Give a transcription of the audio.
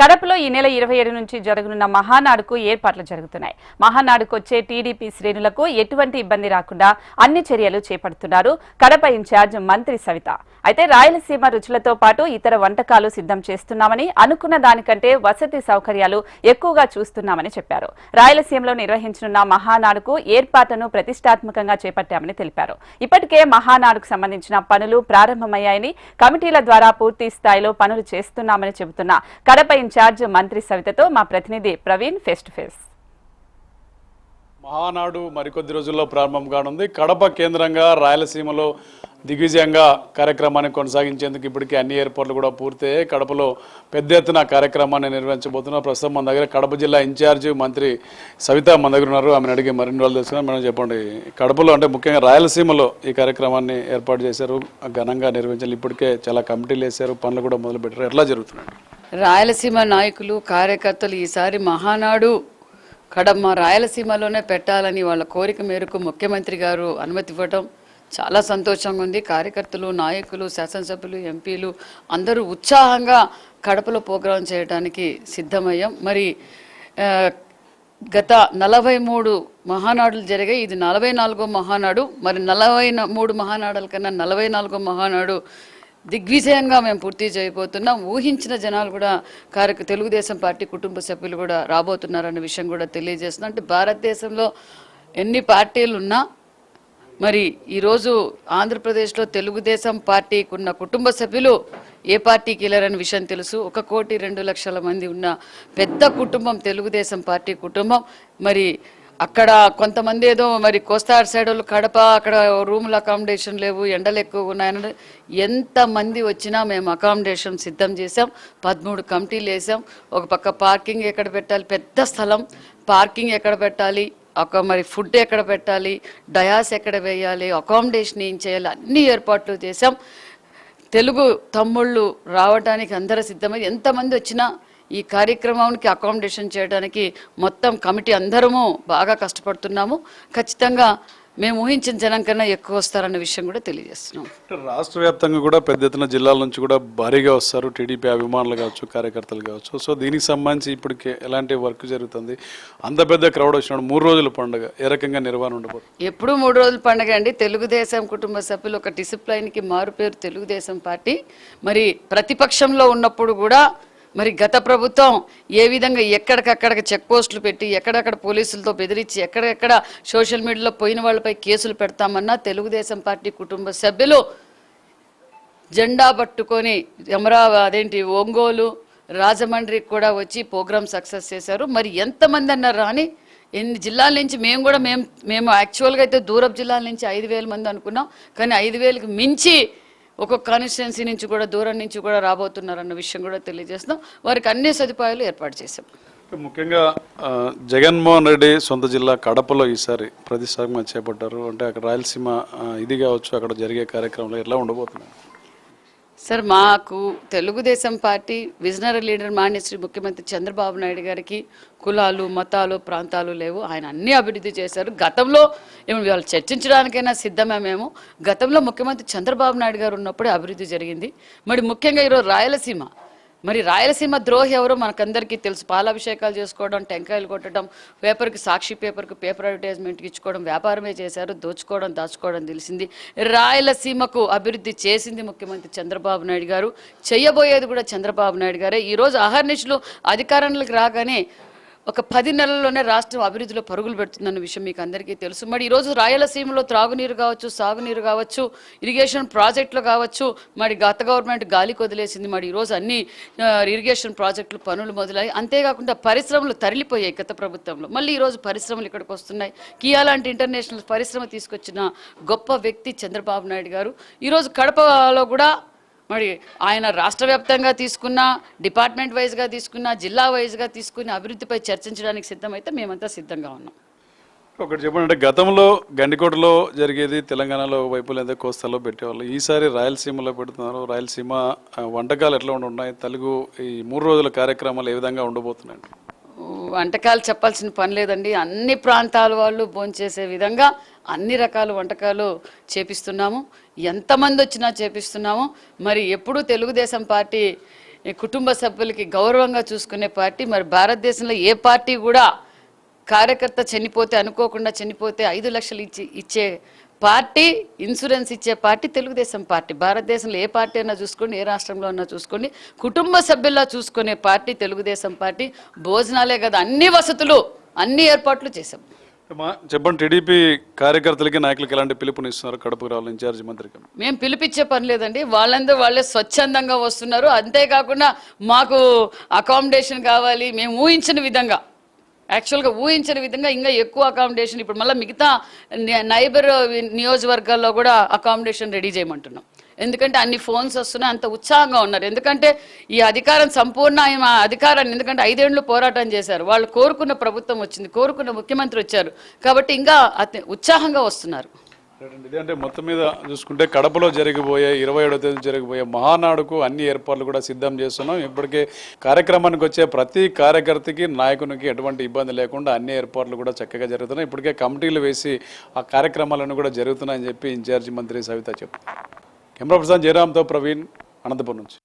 కడపలో ఈ నెల 27 నుంచి జరగనున్న మహానాడుకు ఏర్పాట్లు జరుగుతున్నాయి. మహానాడుకు వచ్చే టీడీపీ శ్రేణులకు ఎటువంటి ఇబ్బంది రాకుండా అన్ని చర్యలు చేపడుతున్నారు కడప ఇన్ఛార్జ్ మంత్రి సవిత. అయితే రాయలసీమ రుచులతో పాటు ఇతర వంటకాలు సిద్ధం చేస్తున్నామని, అనుకున్న దానికంటే వసతి సౌకర్యాలు ఎక్కువగా చూస్తున్నామని చెప్పారు. రాయలసీమలో నిర్వహించనున్న మహానాడుకు ఏర్పాట్లను ప్రతిష్టాత్మకంగా చేపట్టామని తెలిపారు. ఇప్పటికే మహానాడుకు సంబంధించిన పనులు ప్రారంభమయ్యాయని, కమిటీల ద్వారా పూర్తి స్థాయిలో పనులు చేస్తున్నామని చెబుతున్న కడప ఇన్ఛార్జ్ మంత్రి సవితతో మా ప్రతినిధి Praveen face to face. Mahanadu మరికొద్ది రోజుల్లో ప్రారంభం కానుంది. కడప కేంద్రంగా రాయలసీమలో దిగ్విజయంగా కార్యక్రమాన్ని కొనసాగించేందుకు ఇప్పటికే అన్ని ఏర్పాట్లు కూడా పూర్తయ్యాయి. కడపలో పెద్ద ఎత్తున కార్యక్రమాన్ని నిర్వహించబోతున్నారు. ప్రస్తుతం మన దగ్గర కడప జిల్లా ఇన్ఛార్జ్ మంత్రి సవిత మన దగ్గర ఉన్నారు. ఆమెను అడిగి మరిన్ని రోజులు తెలుసుకున్నాం. మేడం చెప్పండి, కడపలో అంటే ముఖ్యంగా రాయలసీమలో ఈ కార్యక్రమాన్ని ఏర్పాటు చేశారు, ఘనంగా నిర్వహించాలి. ఇప్పటికే చాలా కమిటీలు వేశారు, పనులు కూడా మొదలుపెట్టారు. ఎట్లా జరుగుతున్నాయి? రాయలసీమ నాయకులు కార్యకర్తలు ఈసారి మహానాడు కడప రాయలసీమలోనే పెట్టాలని వాళ్ళ కోరిక మేరకు ముఖ్యమంత్రి గారు అనుమతి ఇవ్వడం చాలా సంతోషంగా ఉంది. కార్యకర్తలు, నాయకులు, శాసనసభ్యులు, ఎంపీలు అందరూ ఉత్సాహంగా కడపలో ప్రోగ్రాం చేయడానికి సిద్ధమయ్యాం. మరి గత 43 మహానాడులు జరిగాయి. ఇది 44వ మహానాడు. మరి 43 మహానాడుల కన్నా 44వ మహానాడు దిగ్విజయంగా మేము పూర్తి చేయబోతున్నాం. ఊహించిన జనాలు కూడా తెలుగుదేశం పార్టీ కుటుంబ సభ్యులు కూడా రాబోతున్నారన్న విషయం కూడా తెలియజేస్తున్నాం. అంటే భారతదేశంలో ఎన్ని పార్టీలు ఉన్నా మరి ఈరోజు ఆంధ్రప్రదేశ్లో తెలుగుదేశం పార్టీకి ఉన్న కుటుంబ సభ్యులు ఏ పార్టీకి వెళ్ళారని విషయం తెలుసు. 1,02,00,000 మంది ఉన్న పెద్ద కుటుంబం తెలుగుదేశం పార్టీ కుటుంబం. మరి అక్కడ కొంతమంది ఏదో మరి కోస్తార్ సైడ్ వాళ్ళు కడప అక్కడ రూముల అకామిడేషన్ లేవు, ఎండలు ఎక్కువ ఉన్నాయని ఎంతమంది వచ్చినా మేము అకామిడేషన్ సిద్ధం చేసాం. 13 కమిటీలు వేసాం. ఒక పక్క పార్కింగ్ ఎక్కడ పెట్టాలి, పెద్ద స్థలం, పార్కింగ్ ఎక్కడ పెట్టాలి, మరి ఫుడ్ ఎక్కడ పెట్టాలి, డయాస్ ఎక్కడ వేయాలి, అకామిడేషన్ ఏం చేయాలి, అన్ని ఏర్పాట్లు చేసాం. తెలుగు తమ్ముళ్ళు రావడానికి అందరూ సిద్ధమై ఎంతమంది వచ్చినా ఈ కార్యక్రమానికి అకామిడేషన్ చేయడానికి మొత్తం కమిటీ అందరము బాగా కష్టపడుతున్నాము. ఖచ్చితంగా మేము ఊహించిన జనం కన్నా ఎక్కువ వస్తారన్న విషయం కూడా తెలియజేస్తున్నాం. రాష్ట్ర వ్యాప్తంగా కూడా పెద్ద ఎత్తున జిల్లాల నుంచి కూడా భారీగా వస్తారు టీడీపీ అభిమానులు కావచ్చు, కార్యకర్తలు కావచ్చు. సో దీనికి సంబంధించి ఇప్పటికే ఎలాంటి వర్క్ జరుగుతుంది? అంత పెద్ద క్రౌడ్ వచ్చినప్పుడు 3 రోజుల పండుగ ఏ రకంగా నిర్వహణ ఉండబోతుంది? ఎప్పుడు 3 రోజుల పండుగ అండి. తెలుగుదేశం కుటుంబ సభ్యులు ఒక డిసిప్లైన్కి మారుపేరు తెలుగుదేశం పార్టీ. మరి ప్రతిపక్షంలో ఉన్నప్పుడు కూడా మరి గత ప్రభుత్వం ఏ విధంగా ఎక్కడికక్కడ చెక్ పోస్టులు పెట్టి ఎక్కడెక్కడ పోలీసులతో బెదిరించి ఎక్కడెక్కడ సోషల్ మీడియాలో పోయిన వాళ్ళపై కేసులు పెడతామన్నా తెలుగుదేశం పార్టీ కుటుంబ సభ్యులు జెండా పట్టుకొని ఒంగోలు, రాజమండ్రికి కూడా వచ్చి ప్రోగ్రామ్ సక్సెస్ చేశారు. మరి ఎంతమంది అన్నారు రాని, ఎన్ని జిల్లాల నుంచి మేము యాక్చువల్గా అయితే దూరపు జిల్లాల నుంచి 5,000 మంది అనుకున్నాం. కానీ 5,000కి మించి ఒక్కొక్క కాన్స్టిట్యున్సీ నుంచి కూడా దూరం నుంచి కూడా రాబోతున్నారన్న విషయం కూడా తెలియజేస్తున్నాం. వారికి అన్ని సదుపాయాలు ఏర్పాటు చేశాం. ముఖ్యంగా జగన్మోహన్ రెడ్డి సొంత జిల్లా కడపలో ఈసారి ప్రతిష్టాత్మకంగా చేపట్టారు. అంటే అక్కడ రాయలసీమ ఇది కావచ్చు, అక్కడ జరిగే కార్యక్రమంలో ఎట్లా ఉండబోతున్నాయి? సార్, మాకు Telugu Desam party visionary leader Manyashri ముఖ్యమంత్రి చంద్రబాబు నాయుడు గారికి కులాలు, మతాలు, ప్రాంతాలు లేవు. ఆయన అన్ని అభివృద్ధి చేశారు. గతంలో వాళ్ళు చర్చించడానికైనా సిద్ధమే. మేము గతంలో ముఖ్యమంత్రి చంద్రబాబు నాయుడు గారు ఉన్నప్పుడే అభివృద్ధి జరిగింది. మరి ముఖ్యంగా ఈరోజు రాయలసీమ ద్రోహి ఎవరో మనకందరికీ తెలుసు. పాలాభిషేకాలు చేసుకోవడం, టెంకాయలు కొట్టడం, పేపర్కి సాక్షి పేపర్కి పేపర్ అడ్వర్టైజ్మెంట్కి ఇచ్చుకోవడం, వ్యాపారమే చేశారు. దోచుకోవడం, దాచుకోవడం తెలిసింది. రాయలసీమకు అభివృద్ధి చేసింది ముఖ్యమంత్రి చంద్రబాబు నాయుడు గారు, చేయబోయేది కూడా చంద్రబాబు నాయుడు గారే. ఈరోజు అహర్నిశలు అధికారంలోకి రాగానే ఒక 10 నెలల్లోనే రాష్ట్రం అభివృద్ధిలో పరుగులు పెడుతుందన్న విషయం మీకు అందరికీ తెలుసు. మరి ఈరోజు రాయలసీమలో త్రాగునీరు కావచ్చు, సాగునీరు కావచ్చు, ఇరిగేషన్ ప్రాజెక్టులు కావచ్చు, మరి గత గవర్నమెంట్ గాలికి వదిలేసింది. మరి ఈరోజు అన్ని ఇరిగేషన్ ప్రాజెక్టులు పనులు మొదలయ్యాయి. అంతేకాకుండా పరిశ్రమలు తరలిపోయాయి గత ప్రభుత్వంలో. మళ్ళీ ఈరోజు పరిశ్రమలు ఇక్కడికి వస్తున్నాయి. కియా లాంటి ఇంటర్నేషనల్ పరిశ్రమ తీసుకొచ్చిన గొప్ప వ్యక్తి చంద్రబాబు నాయుడు గారు. ఈరోజు కడపలో కూడా మరి ఆయన రాష్ట్ర వ్యాప్తంగా తీసుకున్న, డిపార్ట్మెంట్ వైజ్గా తీసుకున్న, జిల్లా వైజ్గా తీసుకున్న అభివృద్ధిపై చర్చించడానికి సిద్ధమైతే మేమంతా సిద్ధంగా ఉన్నాం. ఒకటి చెప్పండి, అంటే గతంలో గండికోటలో జరిగేది తెలంగాణలో వైపులు ఎంత కోస్తాలో పెట్టేవాళ్ళు, ఈసారి రాయలసీమలో పెడుతున్నారు. రాయలసీమ వంటకాలు ఎట్లా ఉన్నాయి? తెలుగు ఈ 3 రోజుల కార్యక్రమాలు ఏ విధంగా ఉండబోతున్నాయి? వంటకాలు చెప్పాల్సిన పని లేదండి. అన్ని ప్రాంతాల వాళ్ళు భోంచేసే విధంగా అన్ని రకాల వంటకాలు చేపిస్తున్నాము. ఎంతమంది వచ్చినా చేపిస్తున్నాము. మరి ఎప్పుడు తెలుగుదేశం పార్టీ ఈ కుటుంబ సభ్యులకి గౌరవంగా చూసుకునే పార్టీ. మరి భారతదేశంలో ఏ పార్టీ కూడా కార్యకర్త చనిపోతే, అనుకోకుండా చనిపోతే 5 లక్షలు ఇచ్చే పార్టీ, ఇన్సూరెన్స్ ఇచ్చే పార్టీ తెలుగుదేశం పార్టీ. భారతదేశంలో ఏ పార్టీ అయినా చూసుకోండి, ఏ రాష్ట్రంలో అయినా చూసుకోండి, కుటుంబ సభ్యుల్లా చూసుకునే పార్టీ తెలుగుదేశం పార్టీ. భోజనాలే కదా, అన్ని వసతులు, అన్ని ఏర్పాట్లు చేశాం. చెప్పండి, టీడీపీ కార్యకర్తలకి నాయకులకి ఎలాంటి పిలుపునిస్తున్నారు కడపకు రావాలి ఇన్ఛార్జి మంత్రికి? మేము పిలిపించే పని లేదండి, వాళ్ళందరూ వాళ్ళే స్వచ్ఛందంగా వస్తున్నారు. అంతేకాకుండా మాకు అకామిడేషన్ కావాలి, మేము ఊహించిన విధంగా, యాక్చువల్గా ఊహించిన విధంగా ఇంకా ఎక్కువ అకామిడేషన్, ఇప్పుడు మళ్ళీ మిగతా నైబర్ నియోజకవర్గాల్లో కూడా అకామిడేషన్ రెడీ చేయమంటున్నాం. ఎందుకంటే అన్ని ఫోన్స్ వస్తున్నాయి, అంత ఉత్సాహంగా ఉన్నారు. ఎందుకంటే ఈ అధికారం సంపూర్ణ అధికారాన్ని, ఎందుకంటే 5 ఏళ్ళు పోరాటం చేశారు, వాళ్ళు కోరుకున్న ప్రభుత్వం వచ్చింది, కోరుకున్న ముఖ్యమంత్రి వచ్చారు, కాబట్టి ఇంకా ఉత్సాహంగా వస్తున్నారు. ఇదంటే మొత్తం మీద చూసుకుంటే కడపలో జరిగిపోయే 27వ తేదీ జరిగిపోయే మహానాడుకు అన్ని ఏర్పాట్లు కూడా సిద్ధం చేస్తున్నాం. ఇప్పటికే కార్యక్రమానికి వచ్చే ప్రతి కార్యకర్తకి, నాయకునికి ఎటువంటి ఇబ్బంది లేకుండా అన్ని ఏర్పాట్లు కూడా చక్కగా జరుగుతున్నాయి. ఇప్పటికే కమిటీలు వేసి ఆ కార్యక్రమాలను కూడా జరుగుతున్నాయని చెప్పి ఇన్ఛార్జి మంత్రి సవిత చెప్తారు. కెమెరా పర్సన్ జయరామ్తో ప్రవీణ్, అనంతపురం నుంచి.